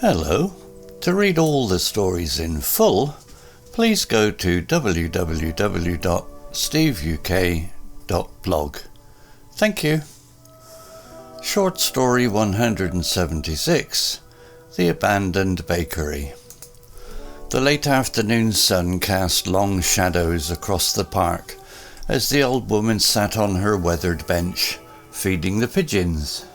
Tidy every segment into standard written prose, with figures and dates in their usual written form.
Hello. To read all the stories in full, please go to www.steveuk.blog. Thank you. Short story 176. The Abandoned Bakery. The late afternoon sun cast long shadows across the park as the old woman sat on her weathered bench, feeding the pigeons.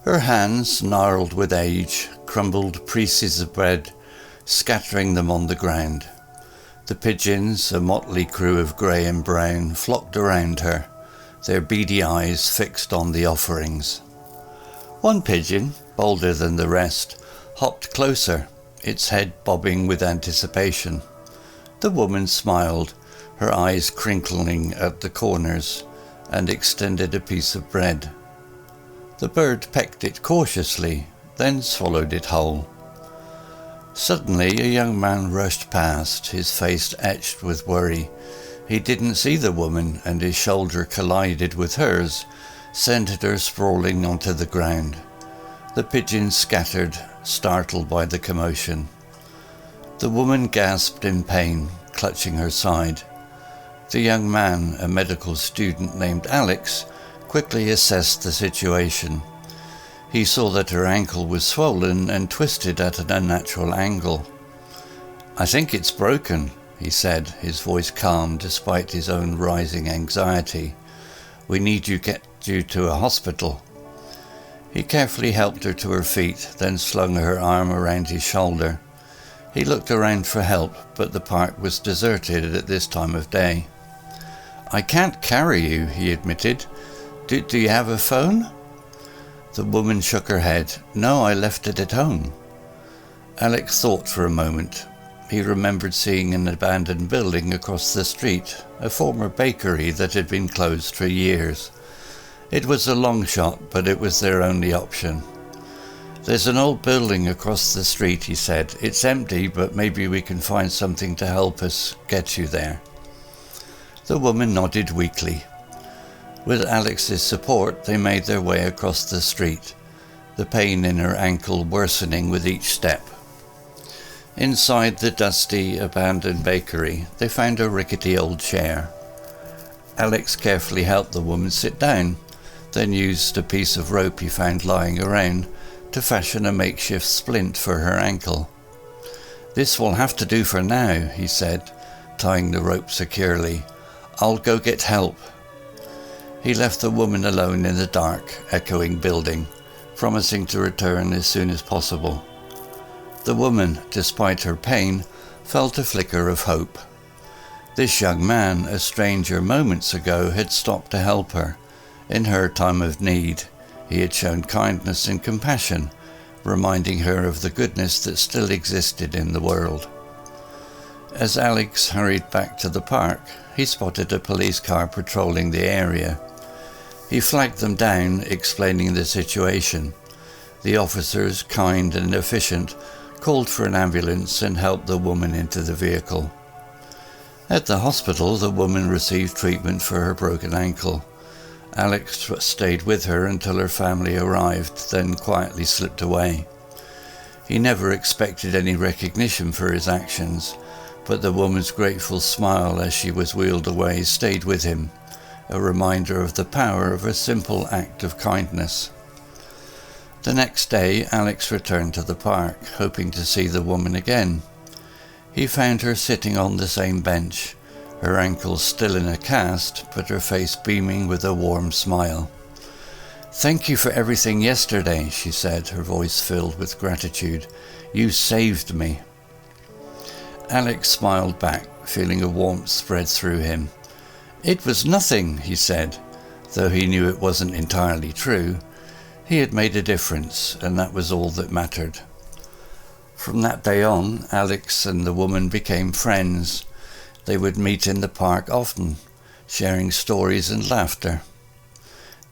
Her hands, gnarled with age, crumbled pieces of bread, scattering them on the ground. The pigeons, a motley crew of grey and brown, flocked around her, their beady eyes fixed on the offerings. One pigeon, bolder than the rest, hopped closer, its head bobbing with anticipation. The woman smiled, her eyes crinkling at the corners, and extended a piece of bread. The bird pecked it cautiously, then swallowed it whole. Suddenly a young man rushed past, his face etched with worry. He didn't see the woman, and his shoulder collided with hers, sent her sprawling onto the ground. The pigeons scattered, startled by the commotion. The woman gasped in pain, clutching her side. The young man, a medical student named Alex, quickly assessed the situation. He saw that her ankle was swollen and twisted at an unnatural angle. "I think it's broken," he said, his voice calm despite his own rising anxiety. "We need to get you to a hospital." He carefully helped her to her feet, then slung her arm around his shoulder. He looked around for help, but the park was deserted at this time of day. "I can't carry you," he admitted. Do you have a phone?" The woman shook her head. "No, I left it at home." Alex thought for a moment. He remembered seeing an abandoned building across the street, a former bakery that had been closed for years. It was a long shot, but it was their only option. "There's an old building across the street," he said. "It's empty, but maybe we can find something to help us get you there." The woman nodded weakly. With Alex's support, they made their way across the street, the pain in her ankle worsening with each step. Inside the dusty, abandoned bakery, they found a rickety old chair. Alex carefully helped the woman sit down, then used a piece of rope he found lying around to fashion a makeshift splint for her ankle. "This will have to do for now," he said, tying the rope securely. "I'll go get help." He left the woman alone in the dark, echoing building, promising to return as soon as possible. The woman, despite her pain, felt a flicker of hope. This young man, a stranger moments ago, had stopped to help her. In her time of need, he had shown kindness and compassion, reminding her of the goodness that still existed in the world. As Alex hurried back to the park, he spotted a police car patrolling the area. He flagged them down, explaining the situation. The officers, kind and efficient, called for an ambulance and helped the woman into the vehicle. At the hospital, the woman received treatment for her broken ankle. Alex stayed with her until her family arrived, then quietly slipped away. He never expected any recognition for his actions, but the woman's grateful smile as she was wheeled away stayed with him, a reminder of the power of a simple act of kindness. The next day, Alex returned to the park, hoping to see the woman again. He found her sitting on the same bench, her ankles still in a cast, but her face beaming with a warm smile. "Thank you for everything yesterday," she said, her voice filled with gratitude. "You saved me." Alex smiled back, feeling a warmth spread through him. "It was nothing," he said, though he knew it wasn't entirely true. He had made a difference, and that was all that mattered. From that day on, Alex and the woman became friends. They would meet in the park often, sharing stories and laughter.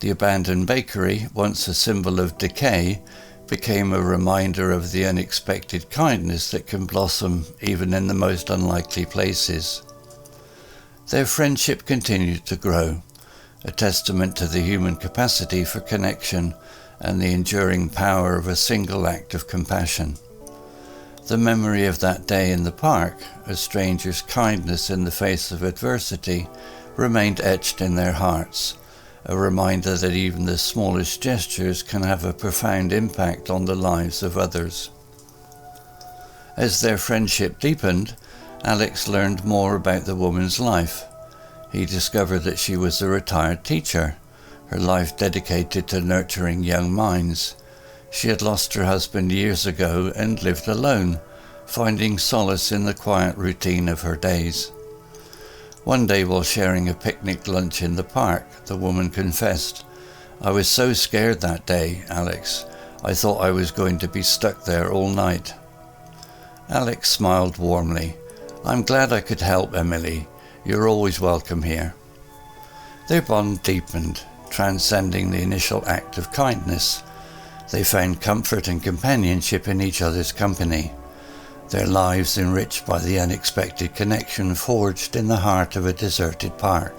The abandoned bakery, once a symbol of decay, became a reminder of the unexpected kindness that can blossom even in the most unlikely places. Their friendship continued to grow, a testament to the human capacity for connection and the enduring power of a single act of compassion. The memory of that day in the park, a stranger's kindness in the face of adversity, remained etched in their hearts, a reminder that even the smallest gestures can have a profound impact on the lives of others. As their friendship deepened, Alex learned more about the woman's life. He discovered that she was a retired teacher, her life dedicated to nurturing young minds. She had lost her husband years ago and lived alone, finding solace in the quiet routine of her days. One day while sharing a picnic lunch in the park, the woman confessed, "I was so scared that day, Alex. I thought I was going to be stuck there all night." Alex smiled warmly. "I'm glad I could help, Emily. You're always welcome here." Their bond deepened, transcending the initial act of kindness. They found comfort and companionship in each other's company, their lives enriched by the unexpected connection forged in the heart of a deserted park.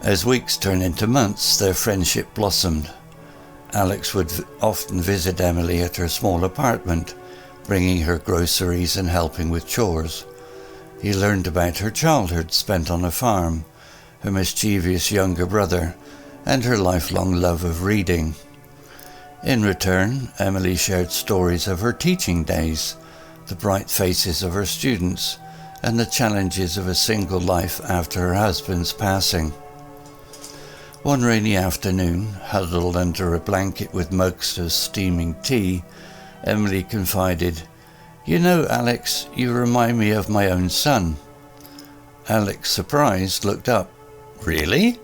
As weeks turned into months, their friendship blossomed. Alex would often visit Emily at her small apartment, bringing her groceries and helping with chores. He learned about her childhood spent on a farm, her mischievous younger brother, and her lifelong love of reading. In return, Emily shared stories of her teaching days, the bright faces of her students, and the challenges of a single life after her husband's passing. One rainy afternoon, huddled under a blanket with mugs of steaming tea, Emily confided, "You know, Alex, you remind me of my own son." Alex, surprised, looked up. "Really?"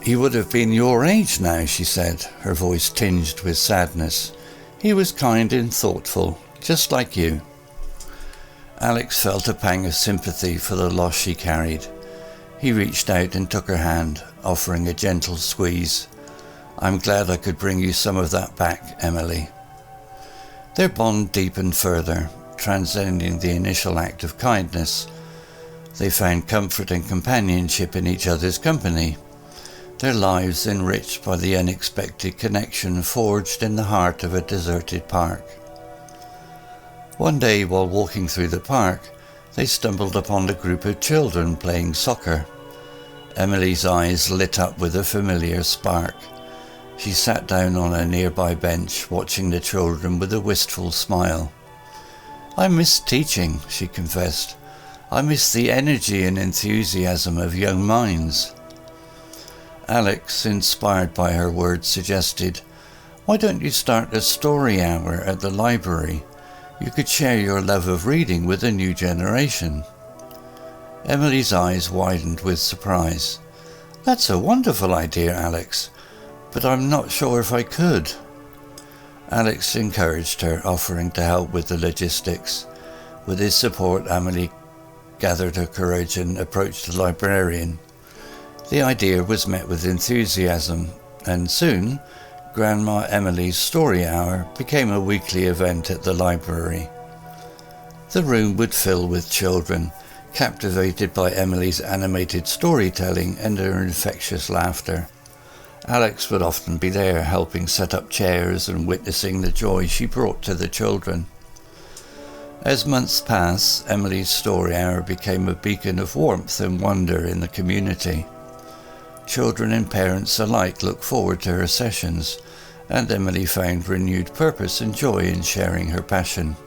"He would have been your age now," she said, her voice tinged with sadness. "He was kind and thoughtful, just like you." Alex felt a pang of sympathy for the loss she carried. He reached out and took her hand, offering a gentle squeeze. "I'm glad I could bring you some of that back, Emily." Their bond deepened further, transcending the initial act of kindness. They found comfort and companionship in each other's company, their lives enriched by the unexpected connection forged in the heart of a deserted park. One day, while walking through the park, they stumbled upon a group of children playing soccer. Emily's eyes lit up with a familiar spark. She sat down on a nearby bench, watching the children with a wistful smile. "I miss teaching," she confessed. "I miss the energy and enthusiasm of young minds." Alex, inspired by her words, suggested, "Why don't you start a story hour at the library? You could share your love of reading with a new generation." Emily's eyes widened with surprise. "That's a wonderful idea, Alex, but I'm not sure if I could." Alex encouraged her, offering to help with the logistics. With his support, Emily gathered her courage and approached the librarian. The idea was met with enthusiasm, and soon, Grandma Emily's Story Hour became a weekly event at the library. The room would fill with children, captivated by Emily's animated storytelling and her infectious laughter. Alex would often be there, helping set up chairs and witnessing the joy she brought to the children. As months passed, Emily's Story Hour became a beacon of warmth and wonder in the community. Children and parents alike looked forward to her sessions, and Emily found renewed purpose and joy in sharing her passion.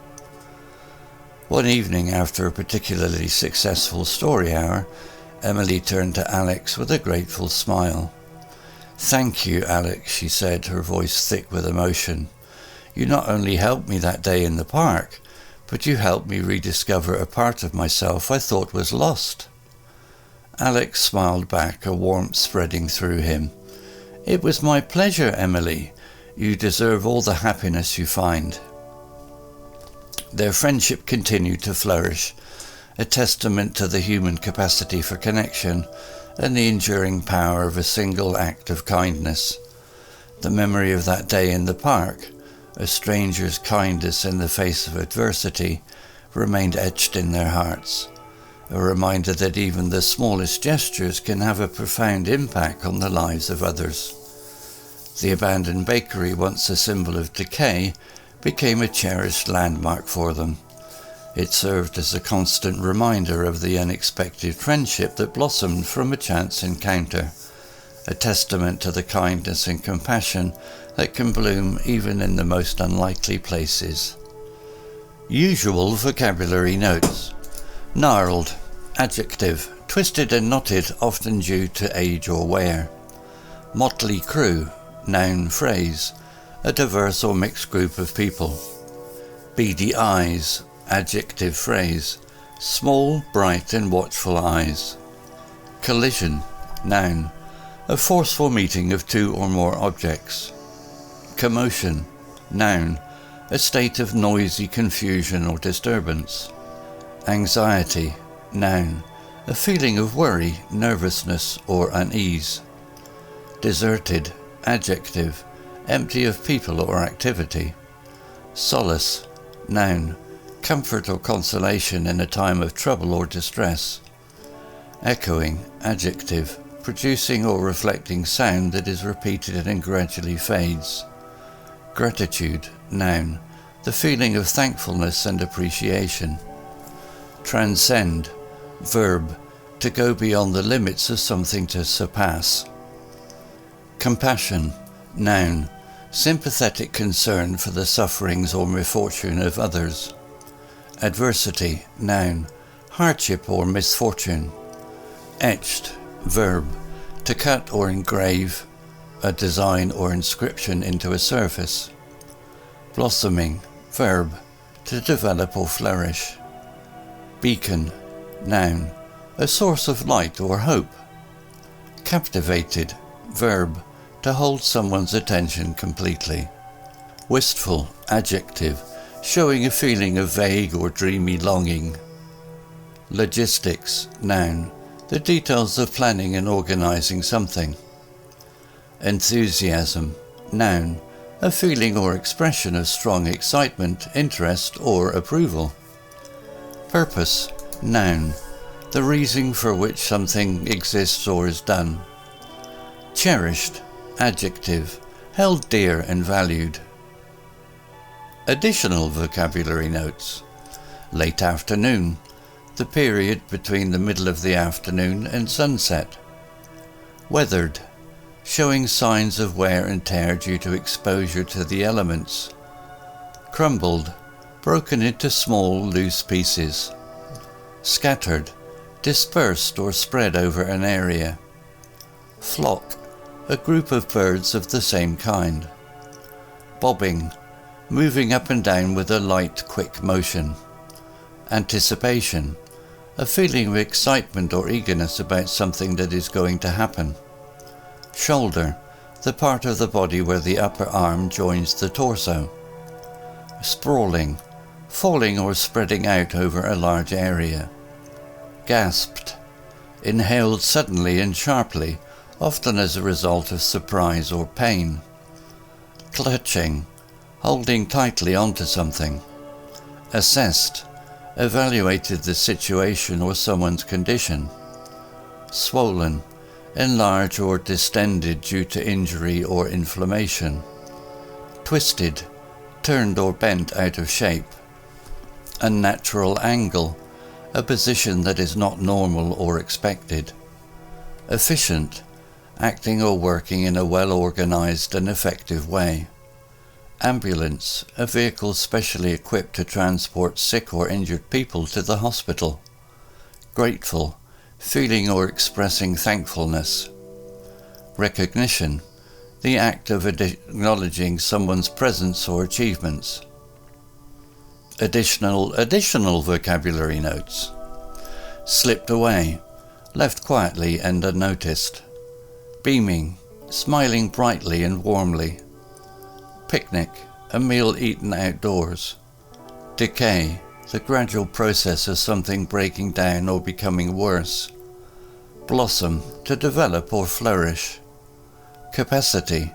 One evening, after a particularly successful story hour, Emily turned to Alex with a grateful smile. "Thank you, Alex," she said, her voice thick with emotion. "You not only helped me that day in the park, but you helped me rediscover a part of myself I thought was lost." Alex smiled back, a warmth spreading through him. "It was my pleasure, Emily. You deserve all the happiness you find." Their friendship continued to flourish, a testament to the human capacity for connection and the enduring power of a single act of kindness. The memory of that day in the park, a stranger's kindness in the face of adversity, remained etched in their hearts, a reminder that even the smallest gestures can have a profound impact on the lives of others. The abandoned bakery, once a symbol of decay, became a cherished landmark for them. It served as a constant reminder of the unexpected friendship that blossomed from a chance encounter, a testament to the kindness and compassion that can bloom even in the most unlikely places. Usual vocabulary notes. Gnarled, adjective, twisted and knotted, often due to age or wear. Motley crew, noun phrase, a diverse or mixed group of people. Beady eyes, adjective phrase, small, bright and watchful eyes. Collision, noun, a forceful meeting of two or more objects. Commotion, noun, a state of noisy confusion or disturbance. Anxiety, noun, a feeling of worry, nervousness or unease. Deserted, adjective, empty of people or activity. Solace, noun, comfort or consolation in a time of trouble or distress. Echoing, adjective, producing or reflecting sound that is repeated and gradually fades. Gratitude, noun, the feeling of thankfulness and appreciation. Transcend, verb, to go beyond the limits of something to surpass. Compassion, noun, sympathetic concern for the sufferings or misfortune of others. Adversity, noun, hardship or misfortune. Etched, verb, to cut or engrave a design or inscription into a surface. Blossoming, verb, to develop or flourish. Beacon, noun, a source of light or hope. Captivated, verb, to hold someone's attention completely. Wistful, adjective, showing a feeling of vague or dreamy longing. Logistics, noun, the details of planning and organizing something. Enthusiasm, noun, a feeling or expression of strong excitement, interest or approval. Purpose, noun, the reason for which something exists or is done. Cherished, adjective, held dear and valued. Additional vocabulary notes. Late afternoon, the period between the middle of the afternoon and sunset. Weathered, showing signs of wear and tear due to exposure to the elements. Crumbled, broken into small, loose pieces. Scattered, dispersed or spread over an area. Flock, a group of birds of the same kind. Bobbing, moving up and down with a light, quick motion. Anticipation, a feeling of excitement or eagerness about something that is going to happen. Shoulder, the part of the body where the upper arm joins the torso. Sprawling, falling or spreading out over a large area. Gasped, inhaled suddenly and sharply, often as a result of surprise or pain. Clutching, holding tightly onto something. Assessed, evaluated the situation or someone's condition. Swollen, enlarged or distended due to injury or inflammation. Twisted, turned or bent out of shape. Unnatural angle, a position that is not normal or expected. Efficient, acting or working in a well-organized and effective way. Ambulance, a vehicle specially equipped to transport sick or injured people to the hospital. Grateful, feeling or expressing thankfulness. Recognition, the act of acknowledging someone's presence or achievements. Additional vocabulary notes. Slipped away, left quietly and unnoticed. Beaming, smiling brightly and warmly. Picnic, a meal eaten outdoors. Decay, the gradual process of something breaking down or becoming worse. Blossom, to develop or flourish. Capacity,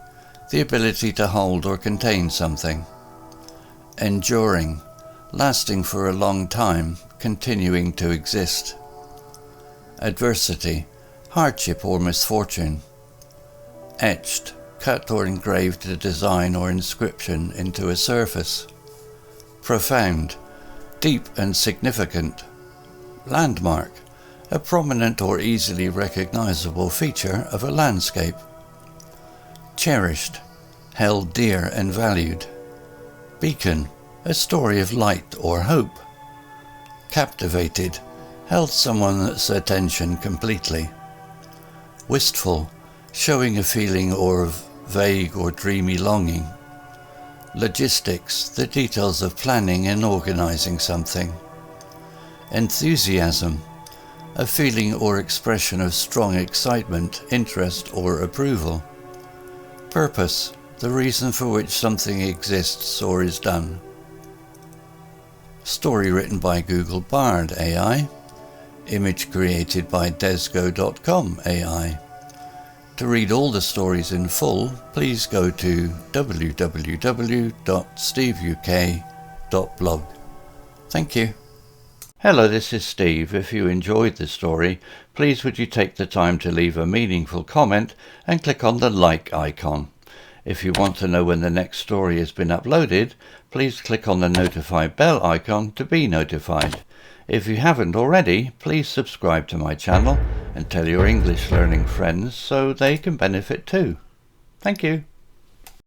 the ability to hold or contain something. Enduring, lasting for a long time, continuing to exist. adversity, hardship or misfortune. Etched, cut or engraved a design or inscription into a surface. Profound, deep and significant. Landmark, a prominent or easily recognizable feature of a landscape. Cherished, held dear and valued. Beacon, a story of light or hope. Captivated, held someone's attention completely. Wistful, showing a feeling or vague or dreamy longing. Logistics, the details of planning and organizing something. Enthusiasm, a feeling or expression of strong excitement, interest or approval. Purpose, the reason for which something exists or is done. Story written by Google Bard AI. Image created by desgo.com AI. To read all the stories in full, please go to www.steveuk.blog. Thank you. Hello, this is Steve. If you enjoyed this story, please would you take the time to leave a meaningful comment and click on the like icon. If you want to know when the next story has been uploaded, please click on the notify bell icon to be notified. If you haven't already, please subscribe to my channel and tell your English learning friends so they can benefit too. Thank you.